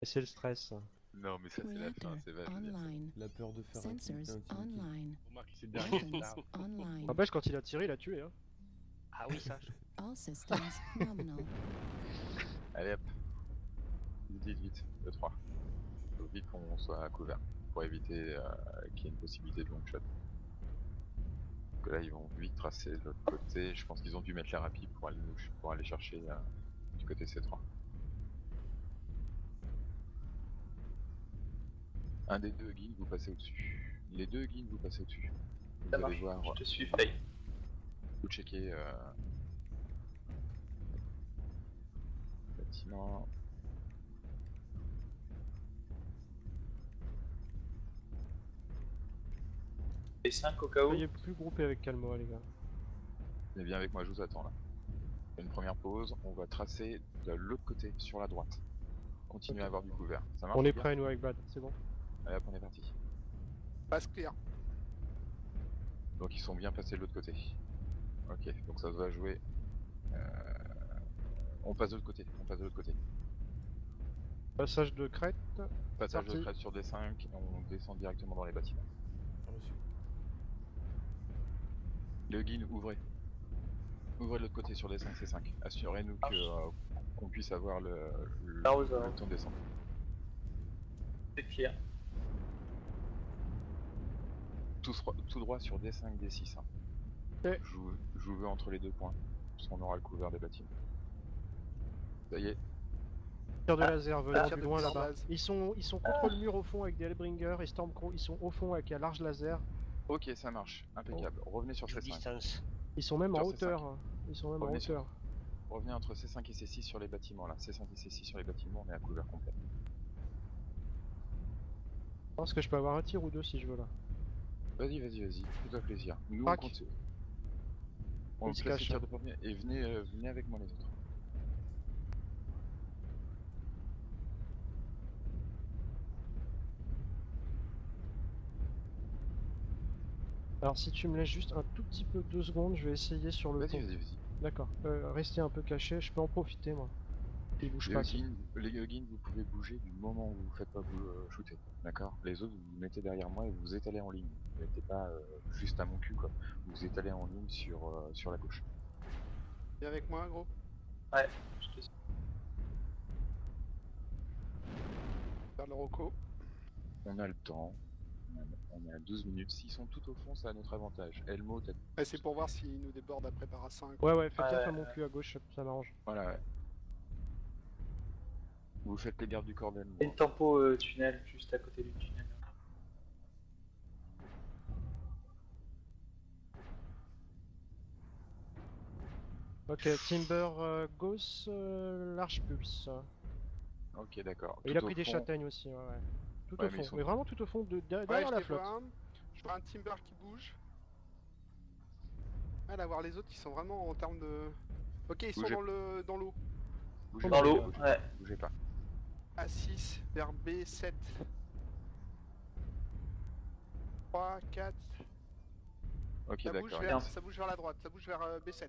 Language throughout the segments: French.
Et c'est le stress. Non, mais ça, c'est la fin, Reactor c'est vachement bien. online. La peur de faire un Sensors tilt. online. Remarque, c'est dernier. Weapons online. N'empêche, quand il a tiré, il a tué. Hein. Ah oui, ça. All systems nominal. Allez hop. Vite, vite, le 3. Faut vite qu'on soit à couvert pour éviter qu'il y ait une possibilité de long shot. Donc là, ils vont vite tracer de l'autre côté. Je pense qu'ils ont dû mettre la rapide pour aller chercher du côté C3. Un des deux guides, vous passez au-dessus. Les deux guides, vous passez au-dessus. Vous Ça allez marche, voir, je te suis, Faye. vous checkez bâtiment. Et 5 au cas où. Soyez plus groupés avec Calmoa, les gars. Mais viens avec moi, je vous attends là. Une première pause, on va tracer de l'autre côté, sur la droite. Continuez à avoir du couvert. Ça marche? On les est gars prêts, nous, avec Bad, c'est bon. Allez hop, on est parti. Passe clear. Donc ils sont bien passés de l'autre côté. Ok, donc ça va jouer. On passe de l'autre côté, on passe de l'autre côté. Passage de crête. Passage Parti. de crête sur D5, on descend directement dans les bâtiments. Reçu. Le guide, ouvrez. Ouvrez de l'autre côté sur D5, C5. Assurez-nous qu'on puisse avoir le temps de descendre. C'est clair. Tout droit sur D5, D6. Hein. Ok. Je vous veux entre les deux points, parce qu'on aura le couvert des bâtiments. Ça y est, Tir de laser venant tir du de loin puissance là-bas. base. Ils sont contre le mur au fond avec des Hellbringer et Stormcrow. Ils sont au fond avec un large laser. ok, ça marche, impeccable. Revenez sur Sur C5. distance. Ils sont même en Sur C5. hauteur. Ils sont même en Revenez sur- hauteur. Revenez entre C5 et C6 sur les bâtiments là. C5 et C6 sur les bâtiments, on est à couvert complet. Je pense que je peux avoir un tir ou deux si je veux là. Vas-y, vas-y, vas-y, fais-toi plaisir. Nous on Crac. continue. On Il se place les cache. tirs de premier et venez avec moi les autres. Alors si tu me laisses juste un tout petit peu 2 secondes, je vais essayer sur le Vas-y, pont. vas-y, vas-y. D'accord. Restez un peu caché, je peux en profiter moi. Il bouge pas. Les Huggins, vous pouvez bouger du moment où vous faites pas vous shooter. D'accord? Les autres, vous vous mettez derrière moi et vous vous étalez en ligne. Vous mettez pas juste à mon cul quoi. Vous vous étalez en ligne sur la gauche. Viens avec moi, gros. Ouais, je te suis. Vers le Rocco. On a le temps. On est à 12 minutes. S'ils sont tout au fond, c'est à notre avantage. Elmo, t'as... Ouais, c'est pour voir s'il nous déborde après par à 5. Ouais, faites Ouais, gaffe à ouais. mon cul à gauche, ça m'arrange. Voilà, ouais. Vous faites les gardes du corps d'Elmo. Et une tempo tunnel juste à côté du tunnel. Ok, Timber Gauss, large pulse. Ok, d'accord. Et il Tout a pris au des fond. châtaignes aussi, ouais. Tout Ouais, au mais fond, ils sont- mais vraiment tout au fond, derrière Ouais, je la les flotte. vois. Je vois un Timber qui bouge. Ah, là, voir les autres qui sont vraiment en termes de... Ok, ils sont Bougez. dans l'eau. Bougez Dans pas, l'eau, bougez ouais. pas, bougez pas. A6 vers B7. 3, 4. Ok, Ça bouge, d'accord. ça bouge vers la droite, ça bouge vers B7.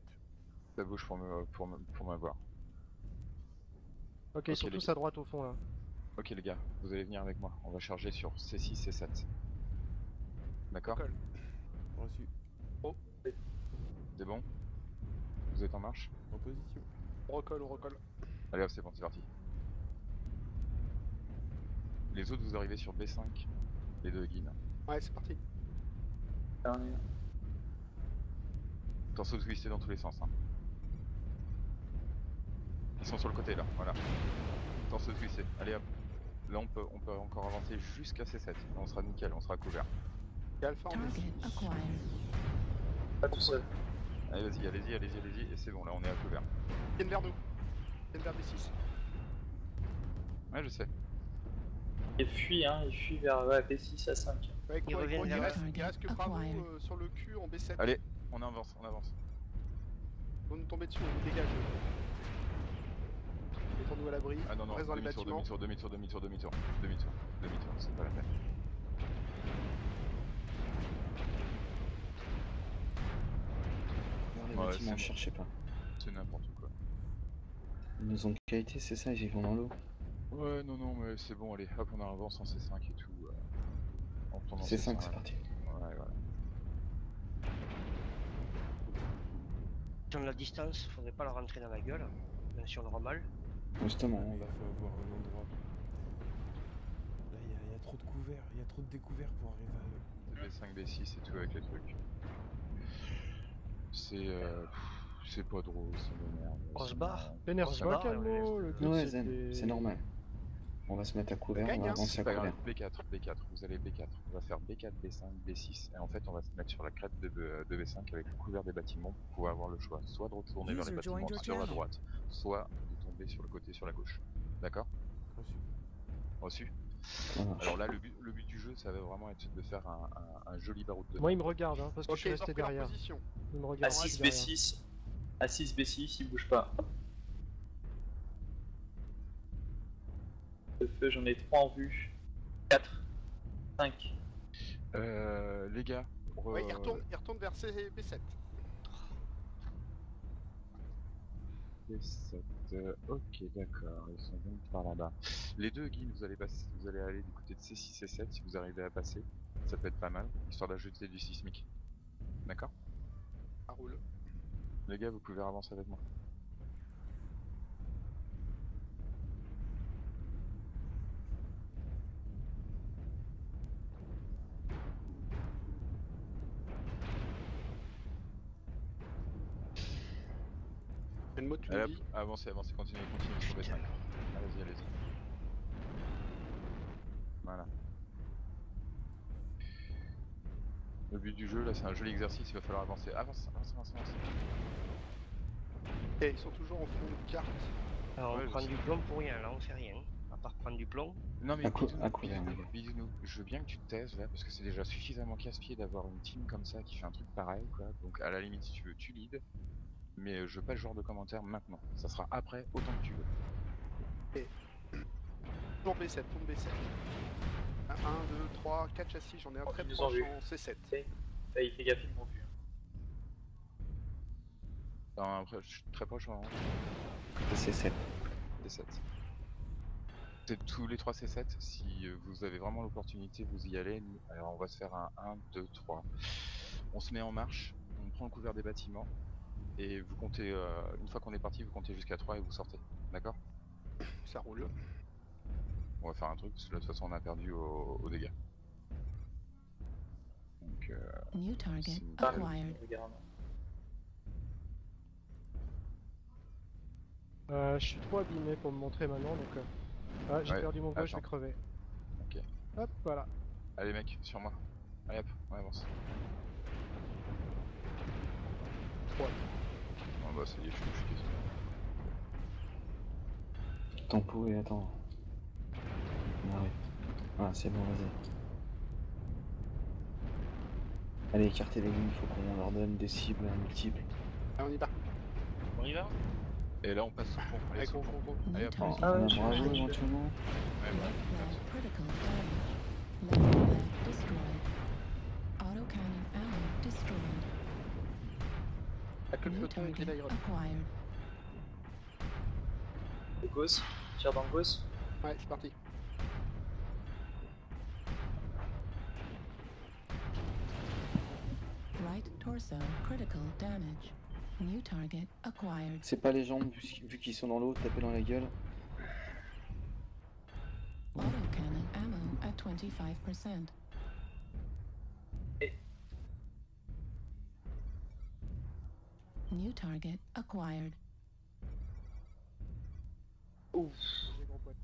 Ça bouge pour m'avoir. Ok, ils sont les tous gars. à droite au fond là. Ok les gars, vous allez venir avec moi. On va charger sur C6, C7. D'accord? Colle. Reçu. C'est bon? Vous êtes en marche? En position. On recolle. Allez hop, c'est bon, c'est parti. Les autres, vous arrivez sur B5. Les deux guides. Ouais, c'est parti. Attention de twister dans tous les sens. Hein. Ils sont sur le côté là, voilà. Attention de twister. Allez hop. Là on peut encore avancer jusqu'à C7. Là, on sera nickel, on sera couvert. Et Alpha en Target B6. acquired. Pas tout seul. Allez vas-y, allez-y. Et c'est bon, là on est à couvert. Ils viennent vers nous. Ils viennent vers B6. Ouais, je sais. Il fuit vers B6 à 5. Ouais, Ils reviennent il vers reste que Bravo Acquired. sur le cul en B7. Allez, on avance. Ils vont nous tomber dessus, on nous dégage. Mettons-nous à l'abri. Ah non, On reste dans les bâtiments. demi-tour, c'est pas la peine. Dans les Ouais, bâtiments, c'est cherchez pas. C'est n'importe quoi. Ils nous ont qualité, c'est ça, ils vont dans l'eau. Ouais, non, mais c'est bon, allez, hop, on avance en C5 et tout. On retourne en C5, C5, c'est parti. Ouais, voilà. Si on a la distance, faudrait pas la rentrer dans la gueule, même si on aura mal. Justement, Mais on il va. faut avoir un endroit. Là, il y a trop de couverts, il y a trop de découverts pour arriver à eux. B5, B6 et tout avec les trucs. C'est pas drôle, c'est de merde. On se barre. Vénère, On se pas barre, calmo, le but Ouais, c'est Zen, des- c'est normal. On va se mettre à couvert, gagne, on va hein. avancer C'est à pas grave, couvert. B4, vous allez B4. On va faire B4, B5, B6. Et en fait, on va se mettre sur la crête de B5 avec le couvert des bâtiments pour pouvoir avoir le choix. Soit de retourner vers les User bâtiments joined your sur la channel. droite, soit de tomber sur le côté sur la gauche. D'accord? Reçu. Reçu? Ça marche. Alors là, le but du jeu, ça va vraiment être de faire un joli baroud de Moi il me regarde, hein, parce que Ok, je suis ils ont resté repris leur derrière. position. Il me regarde. A6 derrière. B6. A6 B6, il bouge pas. Le feu, j'en ai 3 en vue. 4. 5. Les gars, Ouais, il retourne vers B7. B7, ok, d'accord, ils sont donc par là-bas. Les deux guildes, vous allez aller du côté de C6 et 7 si vous arrivez à passer. Ça peut être pas mal, histoire d'ajouter du sismique. D'accord? Ça roule. Les gars, vous pouvez avancer avec moi. Fais-moi tu Allez me hop, dis. avancez, continuez sur B5. Allez-y. Voilà. Le but du jeu, là, c'est un joli exercice, il va falloir avancer. Avance. Et ils sont toujours en fond de carte. Alors Ouais, on je prend sais. du plomb pour rien, là on fait rien. À part prendre du plomb. Non mais À couvert, les gars. bisounours, je veux bien que tu te taises là, parce que c'est déjà suffisamment casse-pied d'avoir une team comme ça qui fait un truc pareil, quoi. Donc à la limite, si tu veux, tu lead. Mais je veux pas le genre de commentaire maintenant. Ça sera après, autant que tu veux. Tourne B7, tourne B7. 1, 2, 3, 4 châssis, j'en ai un Oh, très ils nous ont proche vus. en C7. Là, il fait gaffe, ils m'ont vu. Non, après, je suis très proche en C7. C7. C'est tous les 3 C7. Si vous avez vraiment l'opportunité, vous y allez. Alors on va se faire un 1, 2, 3. On se met en marche, on prend le couvert des bâtiments. Et vous comptez, une fois qu'on est parti, vous comptez jusqu'à 3 et vous sortez. D'accord? Ça roule. On va faire un truc, parce que là, de toute façon on a perdu aux dégâts. Donc New target c'est- acquired. Regarde. Je suis trop abîmé pour me montrer maintenant, donc... Ah, j'ai Ouais, perdu mon gauche, je vais attends. crever. Ok. Hop, voilà. Allez mec, sur moi. Allez hop, on avance. Trois. Bon bah ça y est, je suis question. Tempo et attends. On arrête. Ah, c'est bon, vas-y. Allez, écartez les lignes, faut qu'on leur donne des cibles multiples. Allez, on y va. On y va? Et là on passe sur le pont. Allez, Allez, sur go, le pont. go, go. New Allez, hop. target On a je- bravo je- éventuellement. Ouais, Left voilà. leg critical damage. Left leg destroyed. Autocannon ammo destroyed. Y'a que le New peloton et target l'iron. acquired. Le gauche. Tire dans le gauche. Ouais, c'est parti. Right torso critical damage. New target acquired. C'est pas les jambes, vu qu'ils sont dans l'eau, taper dans la gueule. Autocannon ammo at 25%. New target acquired. Ouf. J'ai gros pote.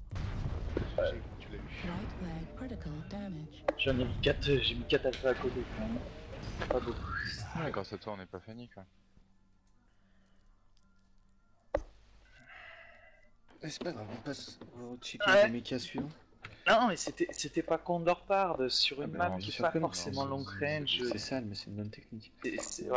Tu l'as eu. Right leg critical damage. J'en ai mis 4, j'ai mis 4 alpha à côté quand même. Pas beaucoup. Ouais, grâce à toi on n'est pas fini quoi. C'est pas grave, on passe au checker Ouais. les mechas suivants. Non, mais c'était pas Condor Pard sur une bah, map on qui dit est ça pas comme- forcément long range. C'est sale, mais c'est une bonne technique. C'est-